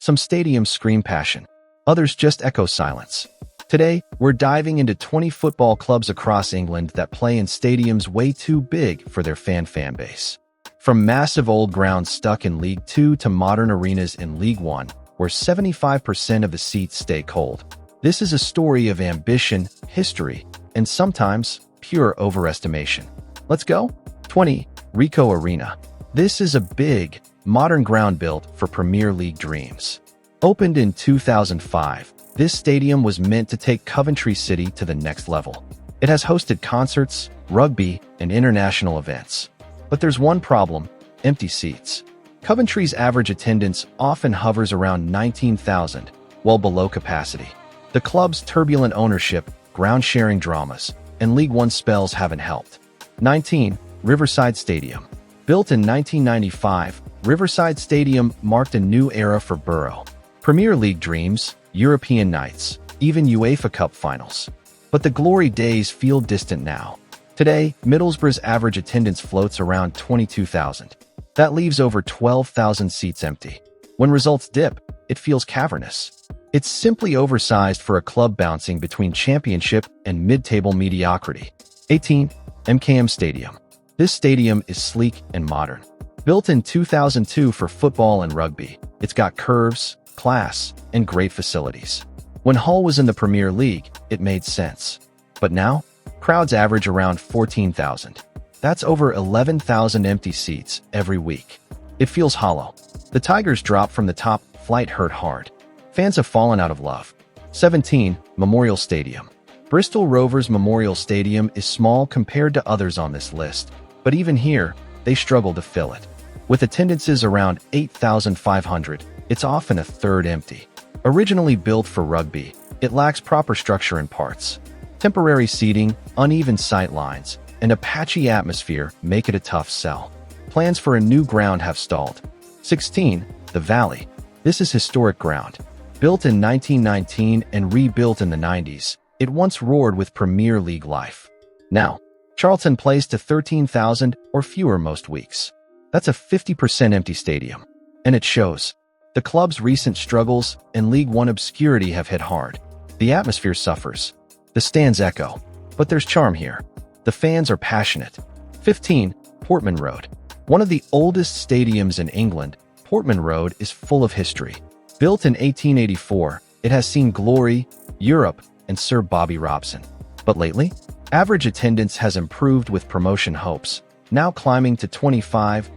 Some stadiums scream passion, others just echo silence. Today, we're diving into 20 football clubs across England that play in stadiums way too big for their fan base. From massive old grounds stuck in League Two to modern arenas in League One, where 75% of the seats stay cold. This is a story of ambition, history, and sometimes pure overestimation. Let's go. 20. Ricoh Arena. This is a big, modern ground built for Premier League dreams. Opened in 2005, this stadium was meant to take Coventry City to the next level. It has hosted concerts, rugby, and international events. But there's one problem: empty seats. Coventry's average attendance often hovers around 19,000, well below capacity. The club's turbulent ownership, ground-sharing dramas, and League One spells haven't helped. 19. Riverside Stadium. Built in 1995, Riverside Stadium marked a new era for Borough. Premier League dreams, European nights, even UEFA Cup finals. But the glory days feel distant now. Today, Middlesbrough's average attendance floats around 22,000. That leaves over 12,000 seats empty. When results dip, it feels cavernous. It's simply oversized for a club bouncing between championship and mid-table mediocrity. 18. MKM Stadium. This stadium is sleek and modern. Built in 2002 for football and rugby, it's got curves, class, and great facilities. When Hull was in the Premier League, it made sense. But now, crowds average around 14,000. That's over 11,000 empty seats every week. It feels hollow. The Tigers' drop from the top flight hurt hard. Fans have fallen out of love. 17. Memorial Stadium. Bristol Rovers Memorial Stadium is small compared to others on this list, but even here, they struggle to fill it. With attendances around 8,500, it's often a third empty. Originally built for rugby, it lacks proper structure and parts. Temporary seating, uneven sight lines, and a patchy atmosphere make it a tough sell. Plans for a new ground have stalled. 16. The Valley. This is historic ground. Built in 1919 and rebuilt in the 90s, it once roared with Premier League life. Now, Charlton plays to 13,000 or fewer most weeks. That's a 50% empty stadium. And it shows. The club's recent struggles and League One obscurity have hit hard. The atmosphere suffers. The stands echo. But there's charm here. The fans are passionate. 15. Portman Road. One of the oldest stadiums in England, Portman Road is full of history. Built in 1884, it has seen glory, Europe, and Sir Bobby Robson. But lately, average attendance has improved with promotion hopes, now climbing to 25,000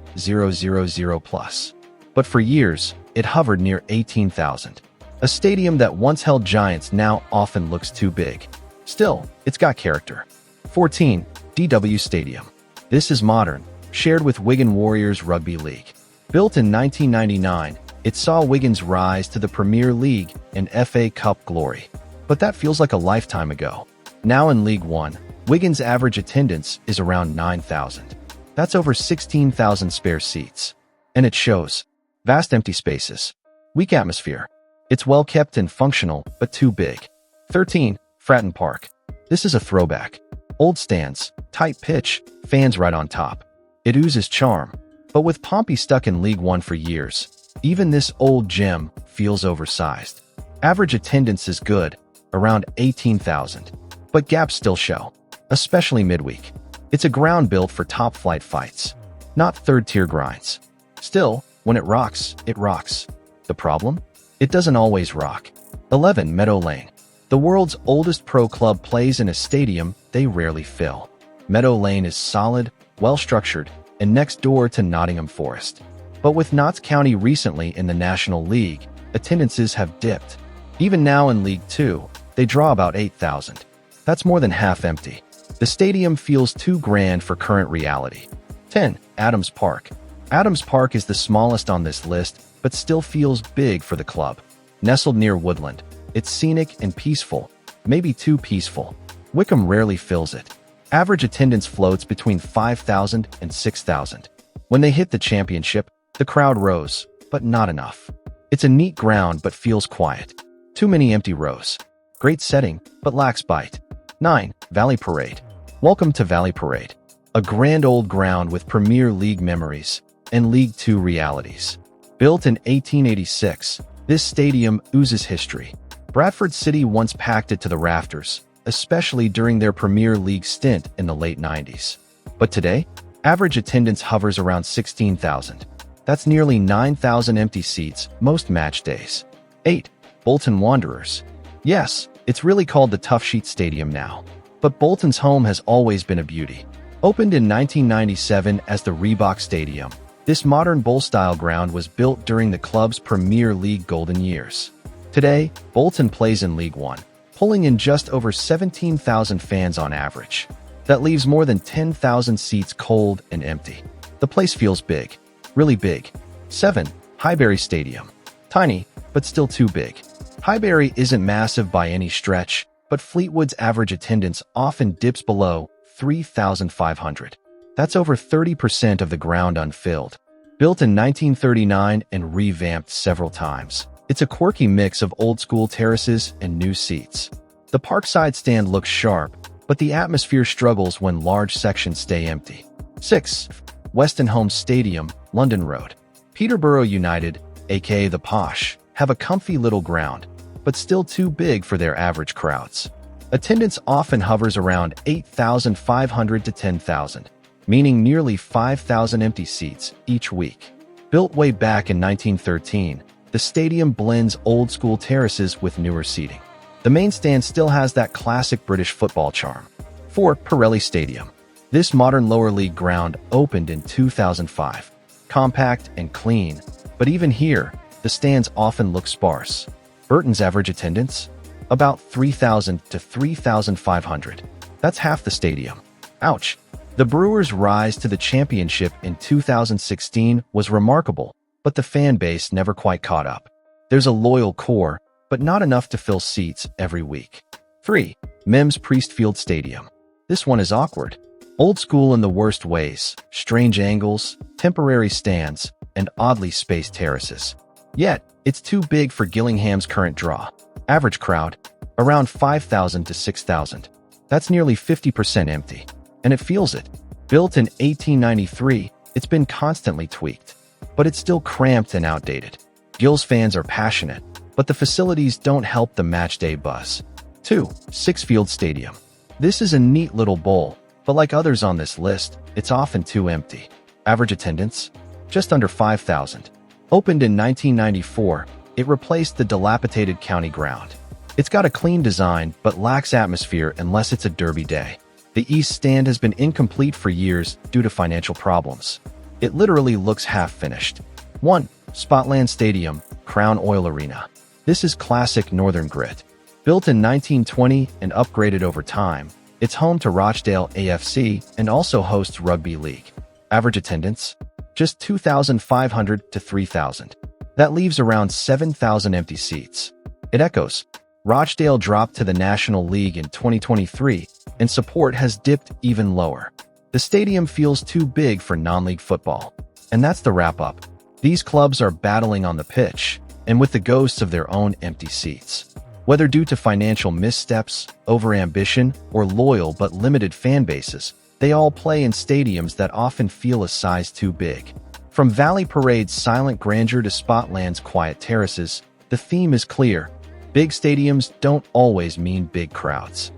plus. But for years, it hovered near 18,000. A stadium that once held giants now often looks too big. Still, it's got character. 14. DW Stadium. This is modern, shared with Wigan Warriors Rugby League. Built in 1999, it saw Wigan's rise to the Premier League and FA Cup glory. But that feels like a lifetime ago. Now in League One, Wigan's average attendance is around 9,000. That's over 16,000 spare seats. And it shows. Vast empty spaces. Weak atmosphere. It's well kept and functional, but too big. 13. Fratton Park. This is a throwback. Old stands, tight pitch, fans right on top. It oozes charm. But with Pompey stuck in League One for years, even this old gem feels oversized. Average attendance is good, around 18,000. But gaps still show, especially midweek. It's a ground built for top-flight fights, not third-tier grinds. Still, when it rocks, it rocks. The problem? It doesn't always rock. 11. Meadow Lane. The world's oldest pro club plays in a stadium they rarely fill. Meadow Lane is solid, well-structured, and next door to Nottingham Forest. But with Notts County recently in the National League, attendances have dipped. Even now in League Two, they draw about 8,000. That's more than half empty. The stadium feels too grand for current reality. 10. Adams Park. Adams Park is the smallest on this list, but still feels big for the club. Nestled near woodland, it's scenic and peaceful, maybe too peaceful. Wycombe rarely fills it. Average attendance floats between 5,000 and 6,000. When they hit the championship, the crowd rose, but not enough. It's a neat ground but feels quiet. Too many empty rows. Great setting, but lacks bite. 9. Valley Parade. Welcome to Valley Parade. A grand old ground with Premier League memories and League Two realities. Built in 1886, This stadium oozes history. Bradford City once packed it to the rafters, especially during their Premier League stint in the late 90s. But today, average attendance hovers around 16,000. That's nearly 9,000 empty seats most match days. 8. Bolton Wanderers. Yes, it's really called the Tough Sheet Stadium now. But Bolton's home has always been a beauty. Opened in 1997 as the Ricoh Stadium, this modern bowl-style ground was built during the club's Premier League golden years. Today, Bolton plays in League One, pulling in just over 17,000 fans on average. That leaves more than 10,000 seats cold and empty. The place feels big. Really big. 7. Highbury Stadium. Tiny, but still too big. Highbury isn't massive by any stretch, but Fleetwood's average attendance often dips below 3,500. That's over 30% of the ground unfilled. Built in 1939 and revamped several times, it's a quirky mix of old-school terraces and new seats. The Parkside stand looks sharp, but the atmosphere struggles when large sections stay empty. 6. Westonhouse Stadium, London Road. Peterborough United, aka the Posh, have a comfy little ground, but still too big for their average crowds. Attendance often hovers around 8,500 to 10,000, meaning nearly 5,000 empty seats each week. Built way back in 1913, the stadium blends old-school terraces with newer seating. The main stand still has that classic British football charm. 4. Pirelli Stadium. This modern lower league ground opened in 2005. Compact and clean, but even here, the stands often look sparse. Burton's average attendance? About 3,000 to 3,500. That's half the stadium. Ouch. The Brewers' rise to the championship in 2016 was remarkable, but the fan base never quite caught up. There's a loyal core, but not enough to fill seats every week. 3. Mimms Priestfield Stadium. This one is awkward. Old school in the worst ways, strange angles, temporary stands, and oddly spaced terraces. Yet, it's too big for Gillingham's current draw. Average crowd, around 5,000 to 6,000. That's nearly 50% empty. And it feels it. Built in 1893, it's been constantly tweaked. But it's still cramped and outdated. Gills fans are passionate, but the facilities don't help the matchday buzz. 2. Sixfield Stadium. This is a neat little bowl, but like others on this list, it's often too empty. Average attendance? Just under 5,000. Opened in 1994, it replaced the dilapidated county ground. It's got a clean design, but lacks atmosphere unless it's a derby day. The East Stand has been incomplete for years due to financial problems. It literally looks half-finished. 1. Spotland Stadium, Crown Oil Arena. This is classic northern grit. Built in 1920 and upgraded over time, it's home to Rochdale AFC and also hosts rugby league. Average attendance? Just 2,500 to 3,000. That leaves around 7,000 empty seats. It echoes. Rochdale dropped to the National League in 2023, and support has dipped even lower. The stadium feels too big for non-league football. And that's the wrap-up. These clubs are battling on the pitch, and with the ghosts of their own empty seats. Whether due to financial missteps, overambition, or loyal but limited fan bases, they all play in stadiums that often feel a size too big. From Valley Parade's silent grandeur to Spotland's quiet terraces, the theme is clear. Big stadiums don't always mean big crowds.